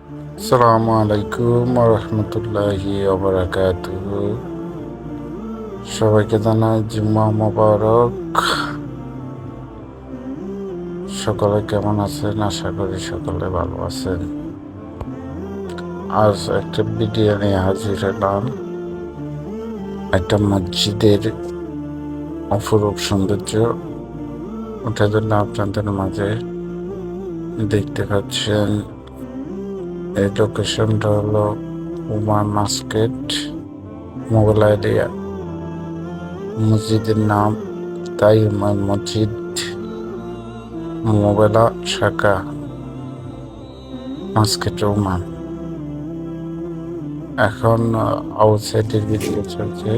আসসালামু আলাইকুম রহমতুল্লাহি ওবারাকাতুহু। সবাইকে জানাই জুম্মা মোবারক। সকলে কেমন আছেন? আশা করি সকলে ভালো আছেন। আজ একটা ভিডিও নিয়ে হাজির হলাম। একটা মসজিদের অপরূপ সৌন্দর্য উঠে ধরলে আপনাদের মাঝে। দেখতে পাচ্ছেন এই লোকেশনটা হলো উমা মার্কেট, মোগল আইডিয়া। মসজিদের নাম তাই মসজিদ, মোবেলা শাখা, মাস্কেট ওমান। এখন আউটসাইডের ভিডিও চলছে।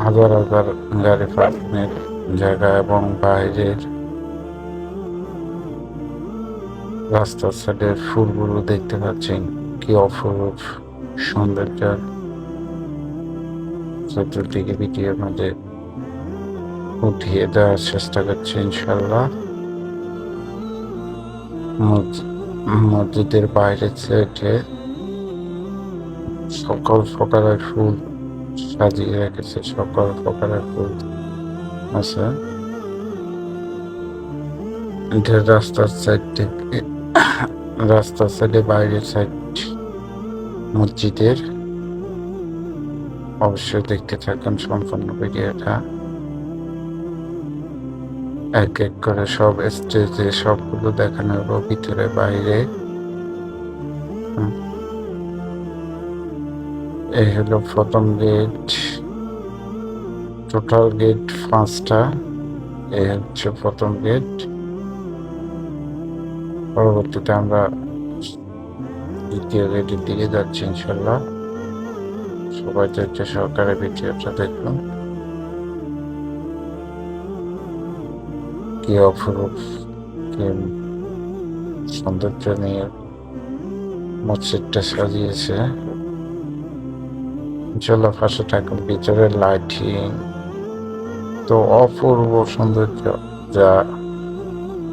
হাজার হাজার গাড়ি পার্কিংয়ের জায়গা এবং বাইরের রাস্তার সাইডের ফুলগুলো দেখতে পাচ্ছেন কি অপরূপ সৌন্দর্য। চতুর্দিকে ভিডিওর মধ্যে উঠিয়ে দেওয়ার চেষ্টা করছে ইনশাল্লাহ। মসজিদের বাইরের সাইডে সকল প্রকারের ফুল সাজিয়ে রেখেছে, সকল প্রকারের ফুল আছে। এটা রাস্তার সাইড থেকে, রাস্তার সাইডে বাইরের সাইড মসজিদের। অবশ্যই দেখতে থাকুন সম্পূর্ণ ভিডিওটা। এক এক করে সব স্টেজে সবগুলো দেখানো হলো, ভিতরে বাইরে। এই হলো প্রথম গেট, টোটাল গেট 5টা। এই হচ্ছে প্রথম গেট। পরবর্তীতে আমরা দ্বিতীয় গেটের দিকে যাচ্ছি ইনশাল্লাহ। সবাই ধৈর্য সহকারে ভিডিওটা দেখুন। কি অপরূপ কি সৌন্দর্য নিয়ে মসজিদটা সাজিয়েছে। ইনশাল্লাহ পাশে থাকুন। ভিতরের লাইটিং তো অপূর্ব সৌন্দর্য, যা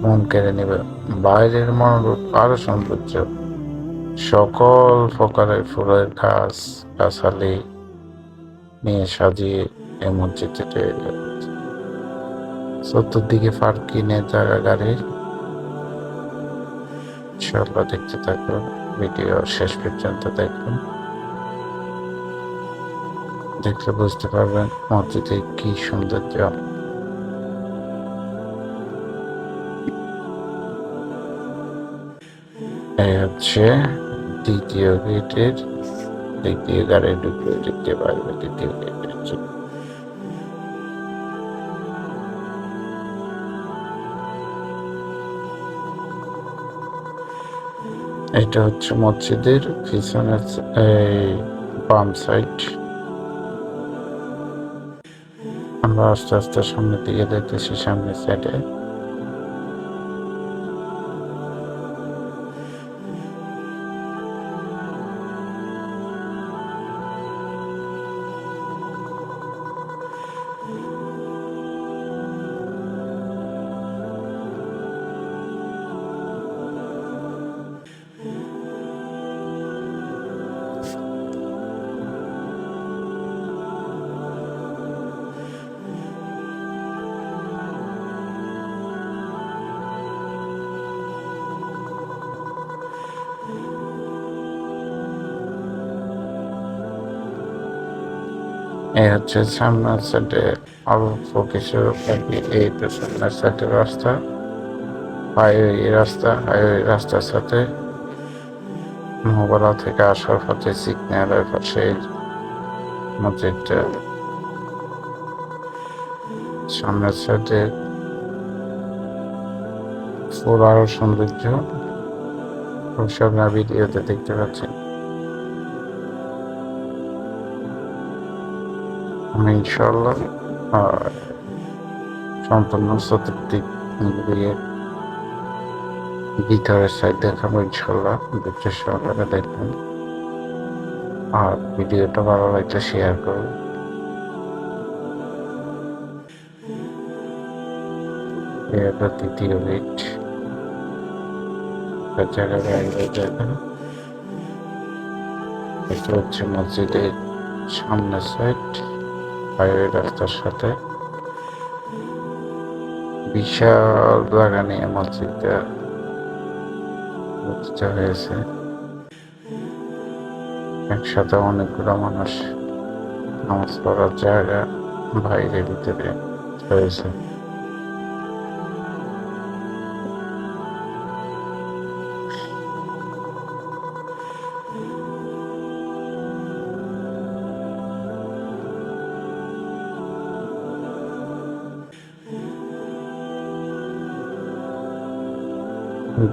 মন কেড়ে নেবে। বাইরের মনোরূপ আরো সৌন্দর্য, সকল প্রকারের ফুলের গাছ গাছালি নিয়ে সাজিয়ে এই মসজিদে তৈরি হয়েছে। চতুর্দিকে পার্কিংয়ের জায়গা গাড়ির। ইনশাল্লাহ দেখতে থাকুন, ভিডিও শেষ পর্যন্ত দেখুন। দেখলে বুঝতে পারবেন মসজিদে কি সৌন্দর্য। এই হচ্ছে দ্বিতীয় গেটের, দ্বিতীয় গাড়ি ঢুকে দেখতে পারবে দ্বিতীয় গেটের। এটা হচ্ছে মসজিদের পিছনের এই বাম সাইড। আমরা আস্তে আস্তে সামনের দিকে দেখতেছি, সামনের সাইডে। এই হচ্ছে সামনের সাইডে অল্প কিছু, এই পেছনের সাইডের রাস্তা, হাইওয়ে রাস্তার সাথে মোবাইল থেকে আসার পথে সিগন্যালের পাশে মসজিদটা। সামনের সাইডে ফুল আরো সৌন্দর্য, সব ভিডিওতে দেখতে পাচ্ছেন। আমি ইনশাল্লাহ সম্পূর্ণ চতুর্দিক ঘুরিয়ে ভিতরের সাইড দেখাবো ইনশাল্লাহ। ধৈর্য সহকারে দেখবেন আর ভিডিওটা ভালো লাগলে শেয়ার করুন। এটা দ্বিতীয় গেট। এক জায়গায় বাইরে জায়গা। এটা হচ্ছে মসজিদের সামনের সাইড, বাইরের রাস্তার সাথে বিশাল জায়গা নিয়ে মসজিদটা প্রতিষ্ঠা হয়েছে। একসাথে অনেকগুলো মানুষ নামাজ পড়ার জায়গা বাইরে ভিতরে রয়েছে।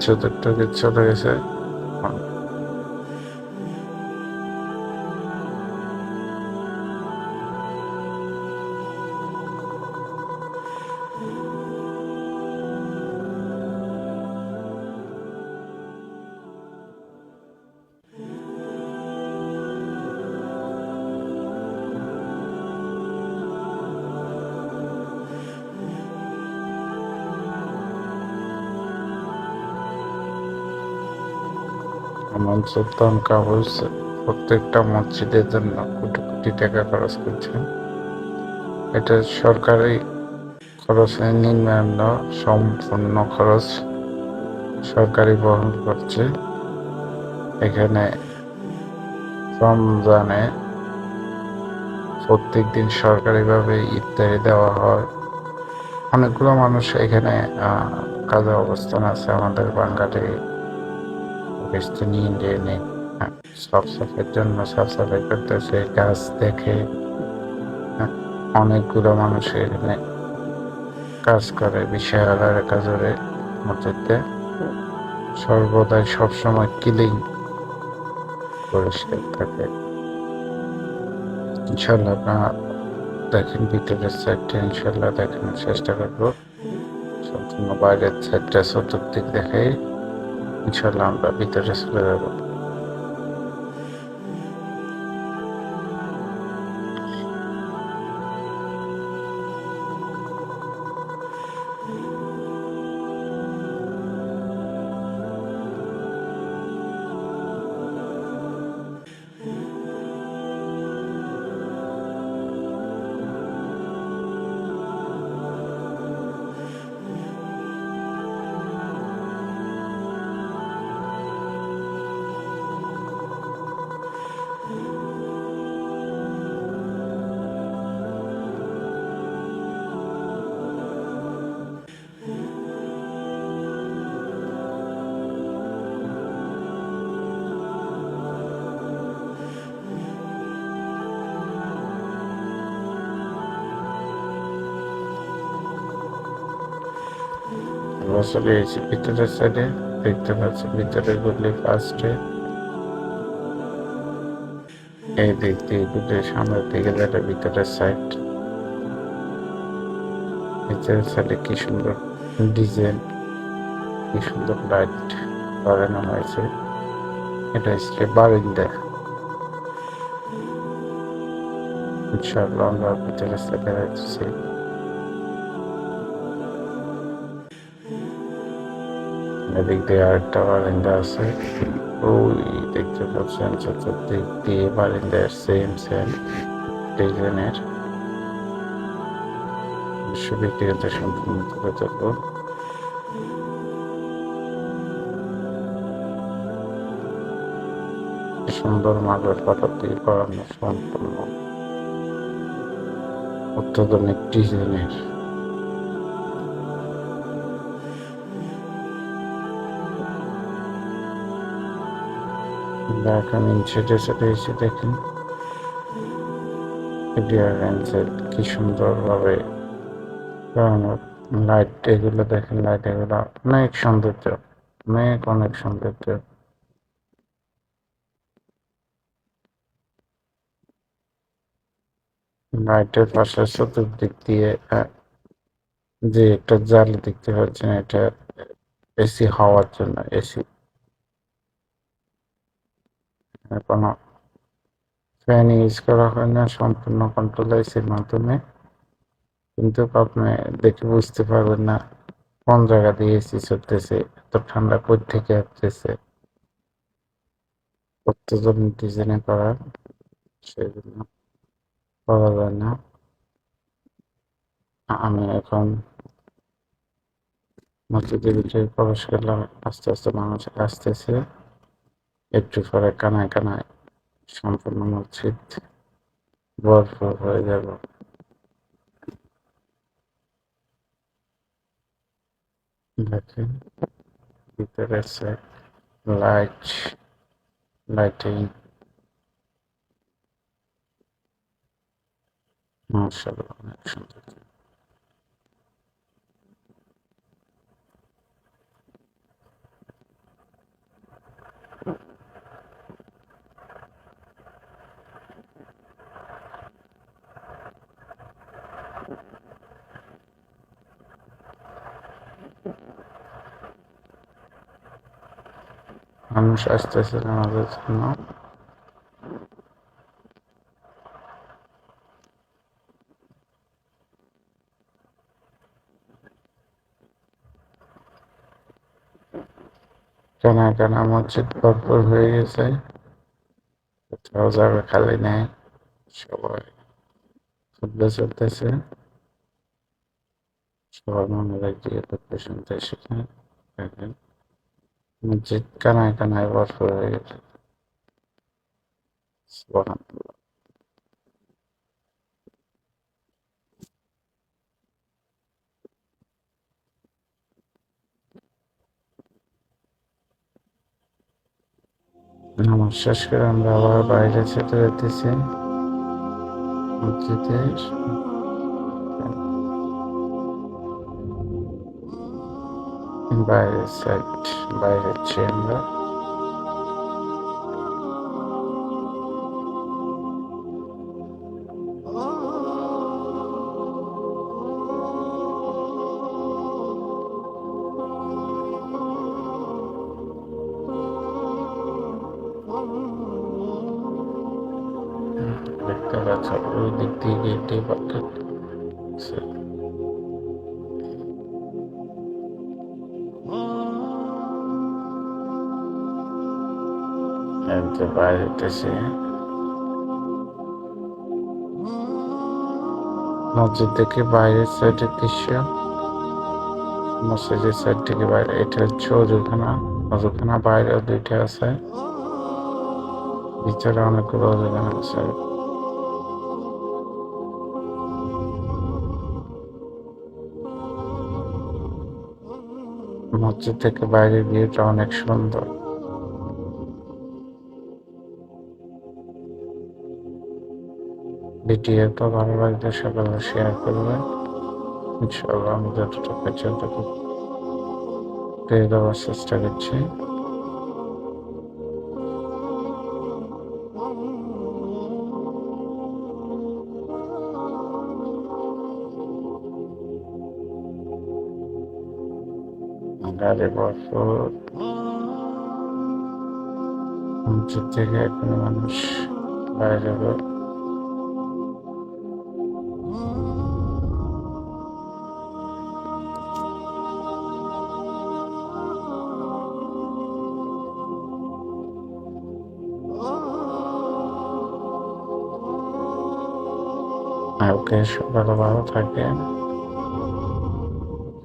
চতুর্থ চলে গেছে। আমার সুলতান কাবুস প্রত্যেকটা মসজিদের জন্য কোটি কোটি টাকা খরচ করছেন। এটা সরকারি খরচে নিম্ন, সম্পূর্ণ খরচ সরকারি বহন করছে। এখানে রমজানে প্রত্যেক দিন সরকারিভাবে ইফতারি দেওয়া হয়। অনেকগুলো মানুষ এখানে কাজে অবস্থান আছে। আমাদের বাঙালি পাকিস্তানি ইন্ডিয়ানে সাফ সাফাইয়ের জন্য সাফ সাফাই করতেছে, কাজ দেখে অনেকগুলো মানুষ এখানে কাজ করে। বিশাল কাজ করে মসজিদে সর্বদাই সবসময় ক্লিন পরিষ্কার থাকে। ইনশাল্লাহ আপনারা দেখেন ভিতরের সাইডটা, ইনশাল্লাহ দেখানোর চেষ্টা করবো। সম্পূর্ণ বাইরের সাইডটা চতুর্দিক দেখে ইনশাল্লাহ আমরা ভিতরে চলে যাবো। আমরা চলে এসেছি ভিতরের সাইডে, দেখতে পাচ্ছি ভিতরে গলি ফার্স্টে এই দিক দিয়ে ঘুরে সামনের দিকে যেটা ভিতরের সাইড। ভিতরের সাইডে কি সুন্দর ডিজাইন, কি সুন্দর লাইট লাগানো হয়েছে। এটা হচ্ছে বারিন্দা। ইনশাআল্লাহ আমরা ভিতরের সাইডে যাচ্ছি। এদিক দিয়ে আরেকটা বারিন্দা আছে, ওই দেখতে পাচ্ছেন চতুর্দিক দিয়ে বারিন্দার সেম ডিজাইনের। ব্যক্তিগত সম্পূর্ণ তুলে ধরবো। সুন্দর মার্বেল পাথর দিয়ে করানো, সম্পূর্ণ অত্যাধুনিক ডিজাইনের। এখন ইনসাইডে চলে এসে দেখেন কি সুন্দর ভাবে লাইট এগুলো দেখেন, লাইট এগুলো অনেক সৌন্দর্য, অনেক সৌন্দর্য। লাইটের পাশে চতুর্দিক দিয়ে যে একটা জালি দেখতে পাচ্ছেন, এটা এসি হওয়ার জন্য। এসি কোনো ফ্যান ইউজ করা হয় না, সম্পূর্ণ কন্ট্রোল এসির মাধ্যমে। কিন্তু আপনি দেখে বুঝতে পারবেন না কোন জায়গা দিয়ে এসি চলতেছে, এত ঠান্ডা কই থেকে আসতেছে, কতজন ডিজাইনে করা, সেগুলো বলা যায় না। আমি এখন মসজিদের ভিতরে প্রবেশ করলাম, আস্তে আস্তে মানুষ আসতেছে, একটু পরে কানায় কানায় সম্পূর্ণ মসজিদ ভরপুর হয়ে যাব। দেখেন ভিতরে আছে লাইট, লাইটিং, মাশাআল্লাহ অনেক সুন্দর। মানুষ আসতেছে আমাদের জন্য। কানায় কানায় মসজিদ ভরপুর হয়ে গেছে, কোথাও জায়গা খালি নেই, সবাই খুতবা চলতেছে, সবার মনে লাগিয়ে খুতবা শুনতে এসেছে। দেখেন মসজিদ কানায় কানায় ভরপুর হয়ে গেছে। সুবহানাল্লাহ। নামাজ শেষ করে আমরা আবার বাইরে ছুটে যেতেছি মসজিদের বাইরের সাইড, বাইরের আমরা। দেখতে পাচ্ছ ওই দিক দিয়ে গেটে বাকেট বাইরে যেতেছি। মসজিদ থেকে বাইরের সাইডের দৃশ্য, মসজিদের সাইড থেকে বাইরে। এটা হচ্ছে অজুখানা, অজুখানা বাইরেও দুইটা আছে, ভিতরে অনেকগুলো অজুখানা আছে। মসজিদ থেকে বাইরের ভিউটা অনেক সুন্দর। ভিডিওটা ভালো লাগলে সকলে শেয়ার করবে। ইনশাআল্লাহ আমি যতটুকু ততটুকু পেয়ে দেওয়ার চেষ্টা করছি। গাড়ি ভরপুর, মসজিদ থেকে এখন মানুষ বাইরে বের। ওকে, সকালে ভালো থাকেন।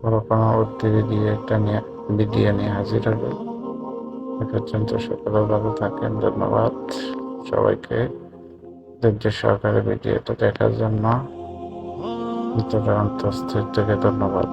পরবর্তী ভিডিও নিয়ে হাজির হবে। এ পর্যন্ত সকলে ভালো থাকেন। ধন্যবাদ সবাইকে ধৈর্য সহকারে ভিডিওটা দেখার জন্য। অন্তঃস্থল থেকে ধন্যবাদ।